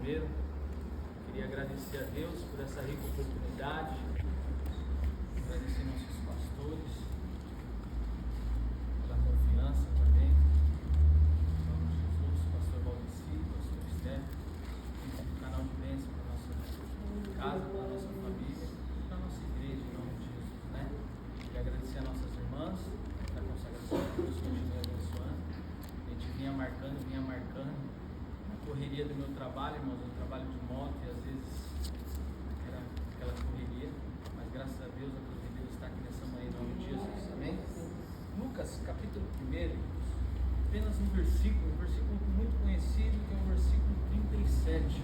Primeiro, queria agradecer a Deus por essa rica oportunidade, agradecer nossos pastores, pela confiança também, em nome de Jesus, pastor Valdeci, pastor Esther, um canal de bênção para a nossa casa, para a nossa família, para a nossa igreja, em nome de Jesus, né? Queria agradecer a nossas irmãs da consagração, que Deus continue abençoando. A gente vinha marcando, na correria do meu trabalho, irmãos, eu trabalho de moto e às vezes era aquela correria, mas graças a Deus, a cruz de Deus está aqui nessa manhã, em nome de Jesus, amém? Lucas, capítulo 1, apenas um versículo muito conhecido, que é o versículo 37.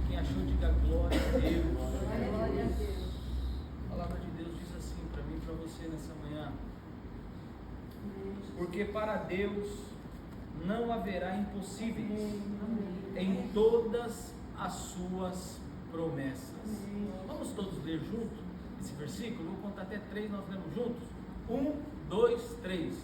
Quem achou, diga glória a Deus. Glória a Deus. A palavra de Deus diz assim para mim e para você nessa manhã: porque para Deus não haverá impossíveis em todas as suas promessas. Vamos todos ler junto esse versículo? Vou contar até 3, nós lemos juntos. 1, 2, 3.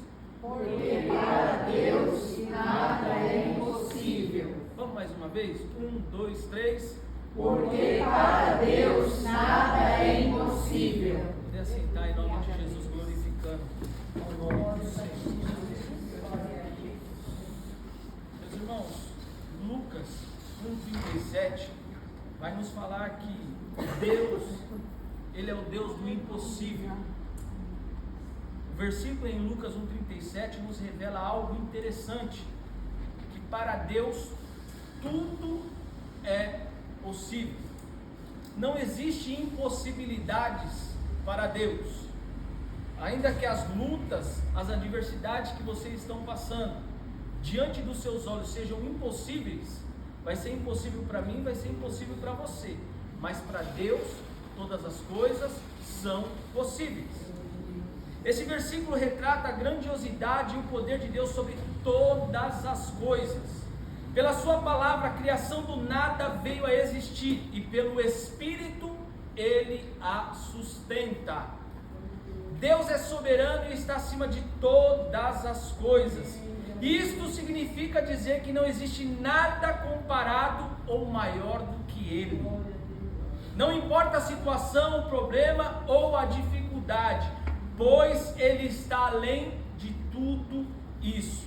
Porque para Deus nada é impossível. Vamos mais uma vez? 1, 2, 3. Porque para Deus nada é impossível. Poder assentar em nome de Jesus, glorificando o nome do Senhor. Meus irmãos, Lucas 1,37 vai nos falar que Deus, Ele é o Deus do impossível. O versículo em Lucas 1,37 nos revela algo interessante, que para Deus tudo é possível. Não existe impossibilidades para Deus. Ainda que as lutas, as adversidades que vocês estão passando diante dos seus olhos sejam impossíveis, vai ser impossível para mim, vai ser impossível para você, mas para Deus todas as coisas são possíveis. Esse versículo retrata a grandiosidade e o poder de Deus sobre todas as coisas. Pela sua palavra, a criação do nada veio a existir, e pelo Espírito Ele a sustenta. Deus é soberano e está acima de todas as coisas. Isto significa dizer que não existe nada comparado ou maior do que Ele. Não importa a situação, o problema ou a dificuldade, pois Ele está além de tudo isso.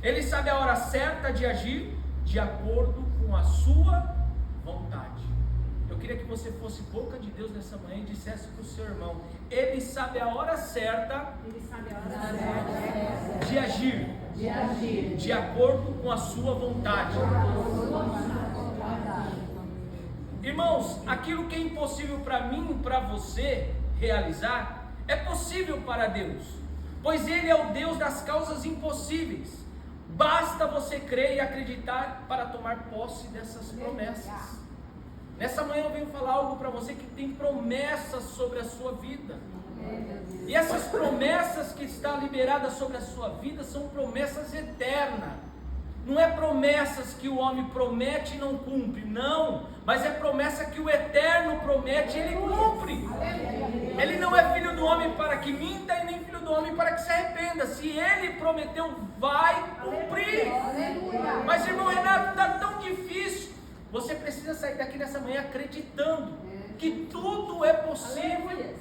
Ele sabe a hora certa de agir de acordo com a sua vontade. Eu queria que você fosse boca de Deus nessa manhã e dissesse para o seu irmão: Ele sabe a hora certa de agir de acordo com a sua vontade. Irmãos, aquilo que é impossível para mim e para você realizar, é possível para Deus, pois Ele é o Deus das causas impossíveis. Basta você crer e acreditar para tomar posse dessas promessas. Nessa manhã eu venho falar algo para você que tem promessas sobre a sua vida. E essas promessas que estão liberadas sobre a sua vida são promessas eternas. Não é promessas que o homem promete e não cumpre, não. Mas é promessa que o Eterno promete e Ele cumpre. Ele não é filho do homem para que minta e nem filho do homem para que se arrependa. Se Ele prometeu, vai cumprir. Mas irmão Renato, está tão difícil. Você precisa sair daqui nessa manhã acreditando que tudo é possível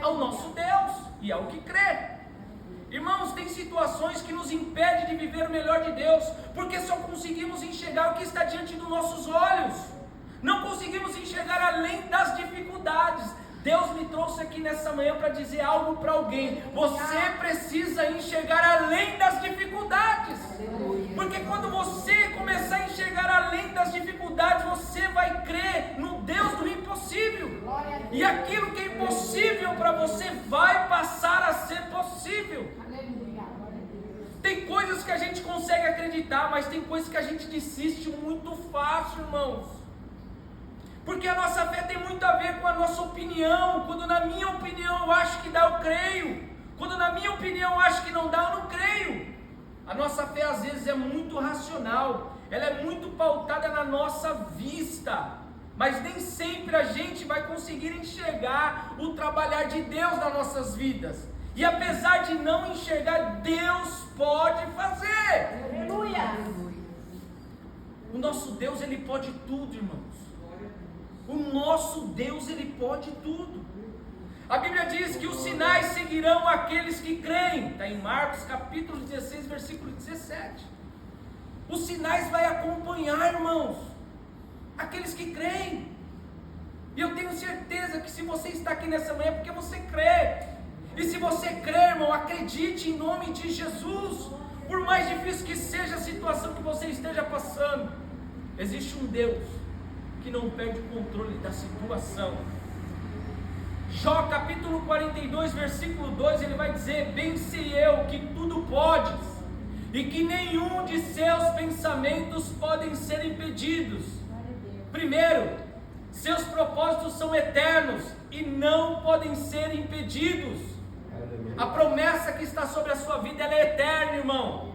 ao nosso Deus e ao que crê. Irmãos, tem situações que nos impedem de viver o melhor de Deus, porque só conseguimos enxergar o que está diante dos nossos olhos. Não conseguimos enxergar além das dificuldades. Deus me trouxe aqui nessa manhã para dizer algo para alguém. Você precisa enxergar além das dificuldades. Porque quando você começar a enxergar além das dificuldades, você vai crer no Deus do impossível. E aquilo que é impossível para você vai passar a ser possível. Tem coisas que a gente consegue acreditar, mas tem coisas que a gente desiste muito fácil, irmãos. Porque a nossa fé tem muito a ver com a nossa opinião. Quando na minha opinião eu acho que dá, eu creio. Quando na minha opinião eu acho que não dá, eu não creio. A nossa fé às vezes é muito racional. Ela é muito pautada na nossa vista. Mas nem sempre a gente vai conseguir enxergar o trabalhar de Deus nas nossas vidas. E apesar de não enxergar, Deus pode fazer. Aleluia! O nosso Deus, Ele pode tudo, irmãos. O nosso Deus, Ele pode tudo. A Bíblia diz que os sinais seguirão aqueles que creem. Está em Marcos capítulo 16, versículo 17. Os sinais vai acompanhar, irmãos, aqueles que creem. E eu tenho certeza que se você está aqui nessa manhã é porque você crê. E se você crê, irmão, acredite em nome de Jesus. Por mais difícil que seja a situação que você esteja passando, existe um Deus que não perde o controle da situação. Jó capítulo 42, versículo 2, ele vai dizer: bem sei eu que tudo podes, e que nenhum de seus pensamentos podem ser impedidos. Primeiro, seus propósitos são eternos e não podem ser impedidos. A promessa que está sobre a sua vida, ela é eterna, irmão.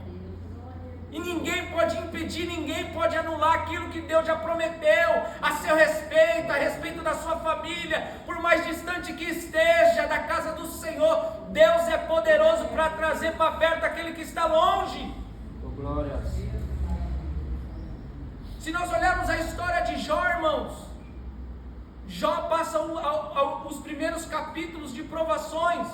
E ninguém pode impedir, ninguém pode anular aquilo que Deus já prometeu a seu respeito, a respeito da sua família. Por mais distante que esteja da casa do Senhor, Deus é poderoso para trazer para perto aquele que está longe. Glória a Deus. Se nós olharmos a história de Jó, irmãos, Jó passa os primeiros capítulos de provações.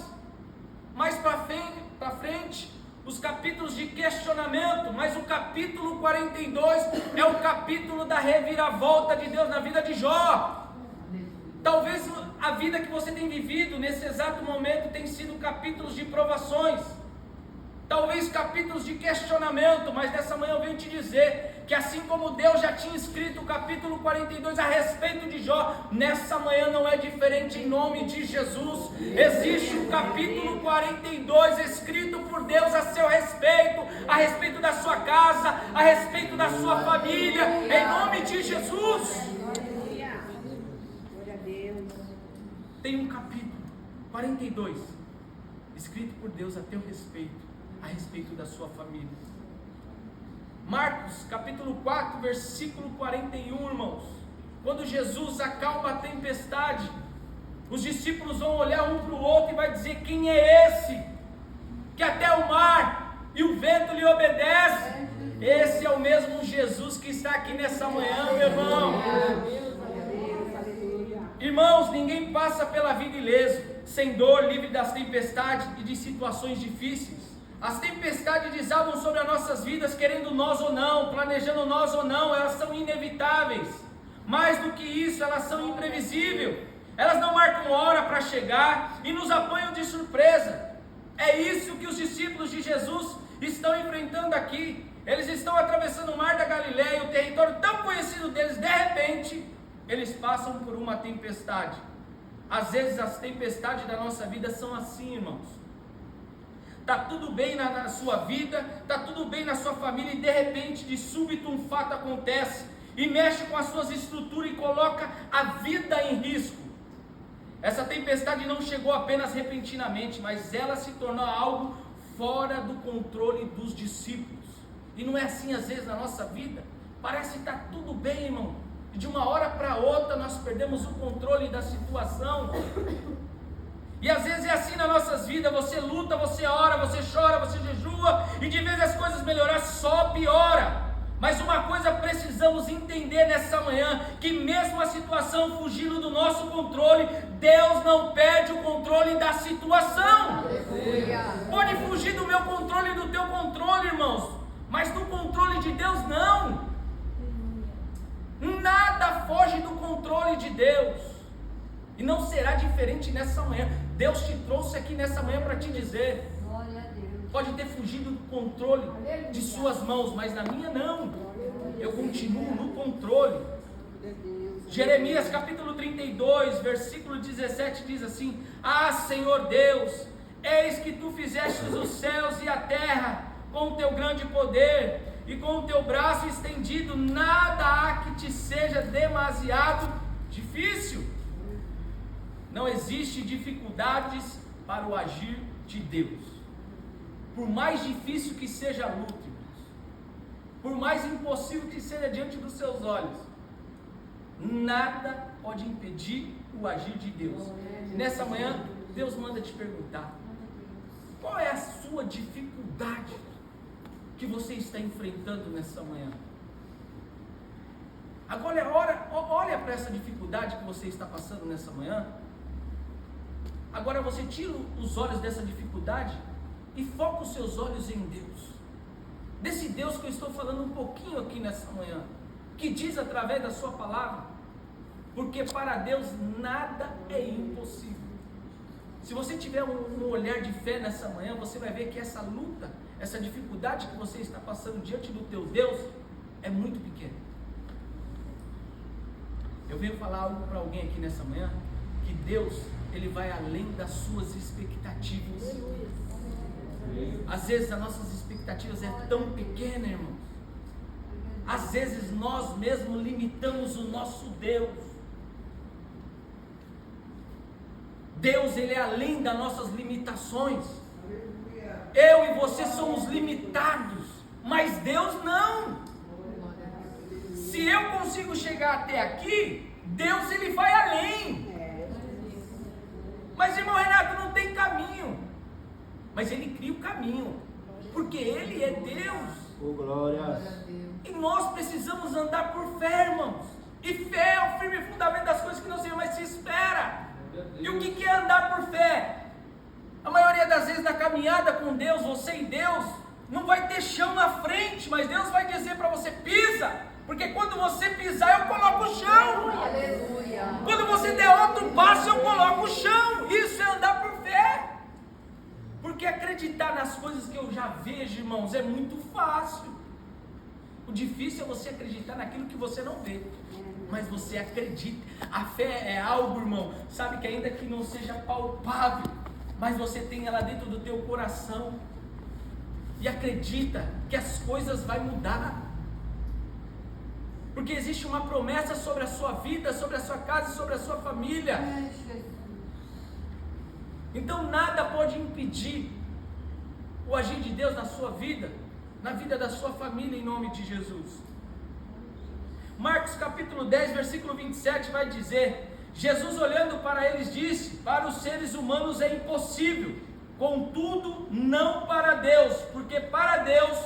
Mais para frente, os capítulos de questionamento, mas o capítulo 42 é o capítulo da reviravolta de Deus na vida de Jó. Talvez a vida que você tem vivido nesse exato momento tenha sido capítulos de provações, talvez capítulos de questionamento, mas nessa manhã eu venho te dizer que assim como Deus já tinha escrito o capítulo 42 a respeito de Jó, nessa manhã não é diferente em nome de Jesus. Existe o capítulo 42 escrito por Deus a seu respeito, a respeito da sua casa, a respeito da sua família, em nome de Jesus. Tem um capítulo 42 escrito por Deus a teu respeito, a respeito da sua família. Marcos capítulo 4, versículo 41, irmãos. Quando Jesus acalma a tempestade, os discípulos vão olhar um para o outro e vai dizer: quem é esse? Que até o mar e o vento lhe obedecem. Esse é o mesmo Jesus que está aqui nessa manhã, meu irmão. Irmãos, ninguém passa pela vida ileso, sem dor, livre das tempestades e de situações difíceis. As tempestades desabam sobre as nossas vidas, querendo nós ou não, planejando nós ou não, elas são inevitáveis. Mais do que isso, elas são imprevisíveis. Elas não marcam hora para chegar e nos apanham de surpresa. É isso que os discípulos de Jesus estão enfrentando aqui. Eles estão atravessando o mar da Galileia, o território tão conhecido deles. De repente, eles passam por uma tempestade. Às vezes as tempestades da nossa vida são assim, irmãos. Está tudo bem na sua vida, está tudo bem na sua família, e de repente, de súbito, um fato acontece e mexe com as suas estruturas e coloca a vida em risco. Essa tempestade não chegou apenas repentinamente, mas ela se tornou algo fora do controle dos discípulos. E não é assim às vezes na nossa vida. Parece que está tudo bem, irmão, e de uma hora para outra nós perdemos o controle da situação. E às vezes é assim nas nossas vidas: você luta, você ora, você chora, você jejua, e de vez as coisas melhorar, só piora. Mas uma coisa precisamos entender nessa manhã, que mesmo a situação fugindo do nosso controle, Deus não perde o controle da situação. Pode fugir do meu controle e do teu controle, irmãos, mas do controle de Deus não. Nada foge do controle de Deus, e não será diferente nessa manhã. Deus te trouxe aqui nessa manhã para te dizer: pode ter fugido do controle de suas mãos, mas na minha não. Eu continuo no controle. Jeremias capítulo 32, versículo 17 diz assim: ah, Senhor Deus, eis que tu fizestes os céus e a terra com o teu grande poder e com o teu braço estendido, nada há que te seja demasiado difícil. Não existe dificuldades para o agir de Deus. Por mais difícil que seja a luta, por mais impossível que seja diante dos seus olhos, nada pode impedir o agir de Deus. E nessa manhã, Deus manda te perguntar: qual é a sua dificuldade que você está enfrentando nessa manhã? Agora olha para essa dificuldade que você está passando nessa manhã. Agora você tira os olhos dessa dificuldade e foca os seus olhos em Deus. Desse Deus que eu estou falando um pouquinho aqui nessa manhã, que diz através da sua palavra, porque para Deus nada é impossível. Se você tiver um olhar de fé nessa manhã, você vai ver que essa luta, essa dificuldade que você está passando diante do teu Deus, é muito pequena. Eu venho falar algo para alguém aqui nessa manhã, que Deus, Ele vai além das suas expectativas. Às vezes as nossas expectativas é tão pequena, irmãos. Às vezes nós mesmos limitamos o nosso Deus. Deus, Ele é além das nossas limitações. Eu e você somos limitados, mas Deus não. Se eu consigo chegar até aqui, Deus, Ele vai além. Mas, irmão Renato, não tem caminho. Mas Ele cria o caminho, porque Ele é Deus. Oh, glórias. E nós precisamos andar por fé, irmãos. E fé é o firme fundamento das coisas que não se vê, mas se espera. E o que é andar por fé? A maioria das vezes na caminhada com Deus, você e Deus, não vai ter chão na frente, mas Deus vai dizer para você: pisa, porque quando você pisar eu coloco o chão. Aleluia. Quando você der outro passo eu coloco o chão. Isso é andar por fé. Porque acreditar nas coisas que eu já vejo, irmãos, é muito fácil. O difícil é você acreditar naquilo que você não vê, mas você acredita. A fé é algo, irmão, sabe, que ainda que não seja palpável, mas você tem ela dentro do teu coração e acredita que as coisas vão mudar, porque existe uma promessa sobre a sua vida, sobre a sua casa e sobre a sua família. Então nada pode impedir o agir de Deus na sua vida, na vida da sua família, em nome de Jesus. Marcos capítulo 10, versículo 27 vai dizer: Jesus olhando para eles disse: para os seres humanos é impossível, contudo não para Deus, porque para Deus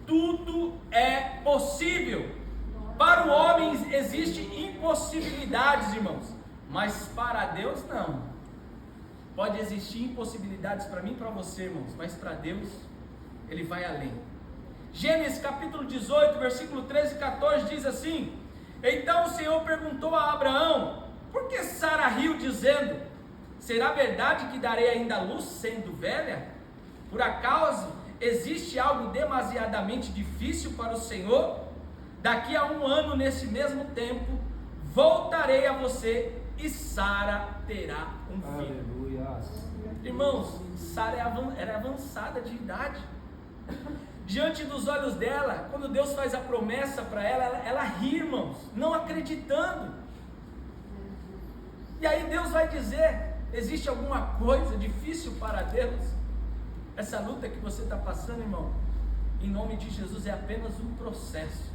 tudo é possível. Para o homem existem impossibilidades, irmãos, mas para Deus não. Pode existir impossibilidades para mim e para você, irmãos, mas para Deus Ele vai além. Gênesis capítulo 18, versículo 13 e 14 diz assim: então o Senhor perguntou a Abraão: por que Sara riu dizendo: será verdade que darei ainda luz sendo velha? Por acaso existe algo demasiadamente difícil para o Senhor? Daqui a 1 ano, nesse mesmo tempo, voltarei a você e Sara terá um filho. Aleluia. Irmãos, Sara era avançada de idade. Diante dos olhos dela, quando Deus faz a promessa para ela ri, irmãos, não acreditando. E aí Deus vai dizer: existe alguma coisa difícil para Deus? Essa luta que você está passando, irmão, em nome de Jesus, é apenas um processo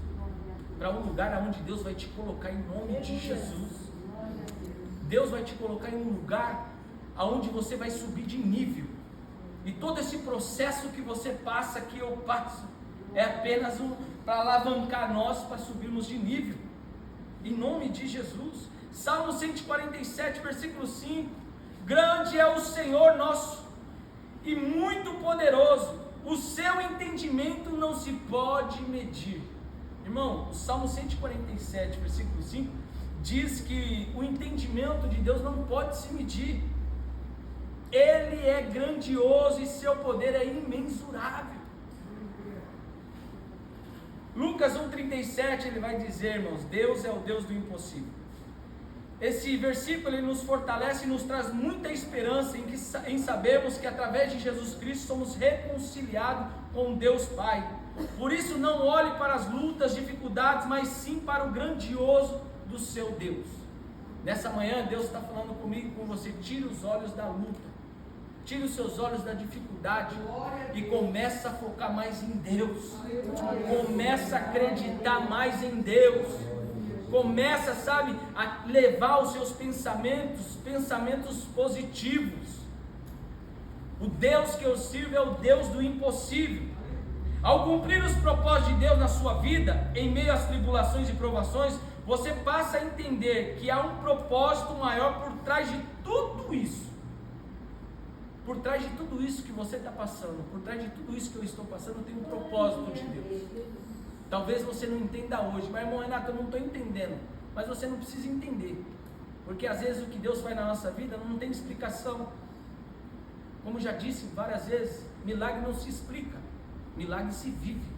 para um lugar onde Deus vai te colocar, em nome de Jesus. Deus vai te colocar em um lugar onde você vai subir de nível. E todo esse processo que você passa, que eu passo, é apenas para alavancar nós para subirmos de nível, em nome de Jesus. Salmo 147, versículo 5: grande é o Senhor nosso e muito poderoso, o seu entendimento não se pode medir. Irmão, o Salmo 147, versículo 5 diz que o entendimento de Deus não pode se medir. Ele é grandioso e seu poder é imensurável. Lucas 1,37 ele vai dizer, irmãos: Deus é o Deus do impossível. Esse versículo ele nos fortalece e nos traz muita esperança em sabermos que através de Jesus Cristo somos reconciliados com Deus Pai. Por isso não olhe para as lutas, dificuldades, mas sim para o grandioso do seu Deus. Nessa manhã Deus está falando comigo e com você: tire os olhos da luta, tire os seus olhos da dificuldade e começa a focar mais em Deus. Começa a acreditar mais em Deus. Começa, sabe, a levar os seus pensamentos positivos. O Deus que eu sirvo é o Deus do impossível. Ao cumprir os propósitos de Deus na sua vida, em meio às tribulações e provações, você passa a entender que há um propósito maior por trás de tudo isso. Por trás de tudo isso que você está passando, por trás de tudo isso que eu estou passando, tem um propósito de Deus. Talvez você não entenda hoje, mas irmão Renato, eu não estou entendendo. Mas você não precisa entender, porque às vezes o que Deus faz na nossa vida não tem explicação. Como já disse várias vezes, milagre não se explica, milagre se vive.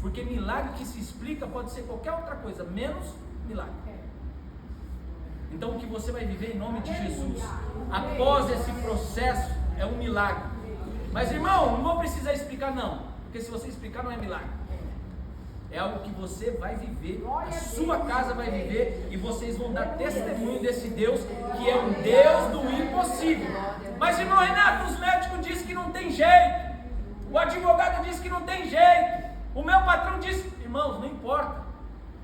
Porque milagre que se explica pode ser qualquer outra coisa, menos milagre. Então o que você vai viver em nome de Jesus, após esse processo, é um milagre. Mas irmão, não vou precisar explicar não, porque se você explicar não é milagre. É algo que você vai viver, a sua casa vai viver, e vocês vão dar testemunho desse Deus, que é um Deus do impossível. Mas irmão Renato, os médicos dizem que não tem jeito, o advogado diz que não tem jeito, o meu patrão diz, irmãos, não importa,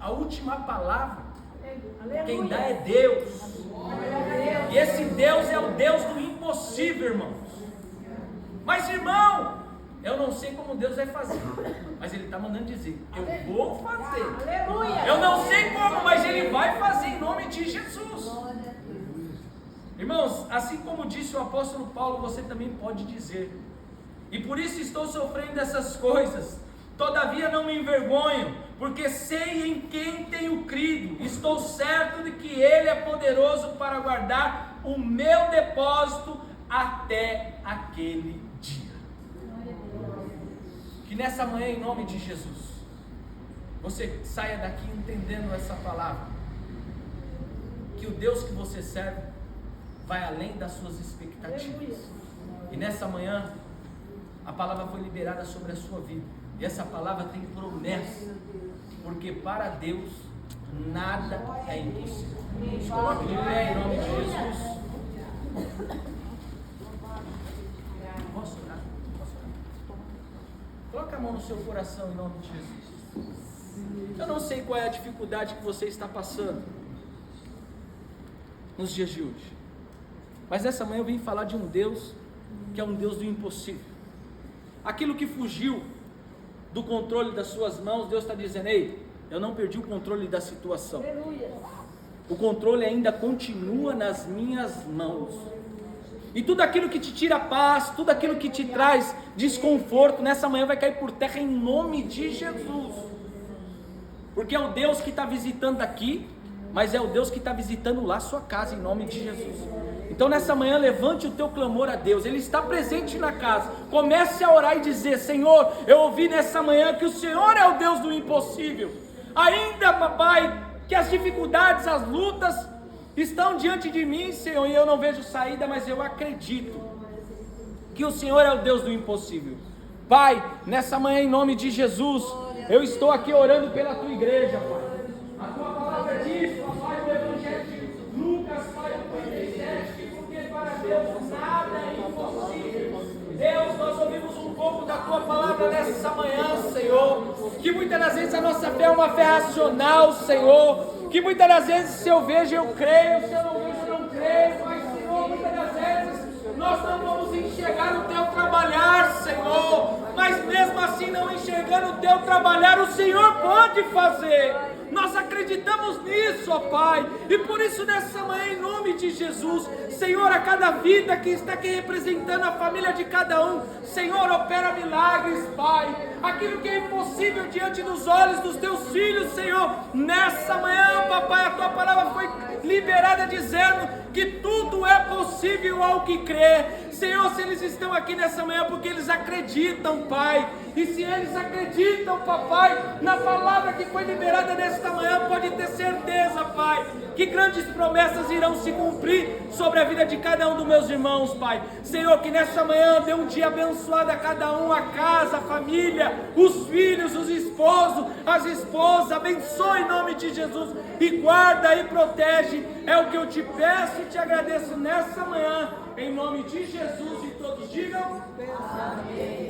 a última palavra, quem dá é Deus, e esse Deus é o Deus do impossível, irmãos. Mas irmão, eu não sei como Deus vai fazer, mas Ele está mandando dizer, eu vou fazer. Eu não sei como, mas Ele vai fazer em nome de Jesus. Irmãos, assim como disse o apóstolo Paulo, você também pode dizer, e por isso estou sofrendo essas coisas, todavia não me envergonho, porque sei em quem tenho crido, estou certo de que Ele é poderoso para guardar o meu depósito até aquele dia. Que nessa manhã, em nome de Jesus, você saia daqui entendendo essa palavra, que o Deus que você serve vai além das suas expectativas. E nessa manhã, a palavra foi liberada sobre a sua vida, e essa palavra tem promessa, porque para Deus nada é impossível. Se coloque de pé em nome de Jesus. Posso orar? Coloque a mão no seu coração em nome de Jesus. Eu não sei qual é a dificuldade que você está passando nos dias de hoje, mas essa manhã eu vim falar de um Deus que é um Deus do impossível. Aquilo que fugiu do controle das suas mãos, Deus está dizendo, ei, eu não perdi o controle da situação. O controle ainda continua nas minhas mãos. E tudo aquilo que te tira paz, tudo aquilo que te traz desconforto, nessa manhã vai cair por terra em nome de Jesus. Porque é o Deus que está visitando aqui, mas é o Deus que está visitando lá a sua casa em nome de Jesus. Então nessa manhã levante o teu clamor a Deus, Ele está presente na casa. Comece a orar e dizer, Senhor, eu ouvi nessa manhã que o Senhor é o Deus do impossível. Ainda, papai, que as dificuldades, as lutas estão diante de mim, Senhor, e eu não vejo saída, mas eu acredito que o Senhor é o Deus do impossível. Pai, nessa manhã em nome de Jesus, eu estou aqui orando pela tua igreja, Pai. A tua palavra diz, papai, no Evangelho de Lucas, Pai, 57, que porque para Deus nada é impossível. Deus, nós ouvimos um pouco da tua palavra nessa manhã, Senhor, que muitas das vezes a nossa fé é uma fé racional, Senhor, que muitas das vezes se eu vejo eu creio, se eu não vejo eu não creio, mas Senhor, muitas das vezes nós não vamos enxergar o teu trabalhar, Senhor, mas mesmo assim não enxergando o teu trabalhar, o Senhor pode fazer. Nós acreditamos nisso, ó Pai, e por isso nessa manhã, em nome de Jesus, Senhor, a cada vida que está aqui representando a família de cada um, Senhor, opera milagres, Pai, aquilo que é impossível diante dos olhos dos teus filhos, Senhor, nessa manhã, papai, a tua palavra foi liberada dizendo que tudo é possível ao que crê. Senhor, se eles estão aqui nessa manhã porque eles acreditam, Pai, e se eles acreditam, papai, na palavra que foi liberada nesta manhã, pode ter certeza, Pai, que grandes promessas irão se cumprir sobre a vida de cada um dos meus irmãos, Pai. Senhor, que nessa manhã dê um dia abençoado a cada um, a casa, a família, os filhos, os esposos, as esposas, abençoe em nome de Jesus e guarda e protege, é o que eu te peço e te agradeço nessa manhã, em nome de Jesus, e todos digam amém.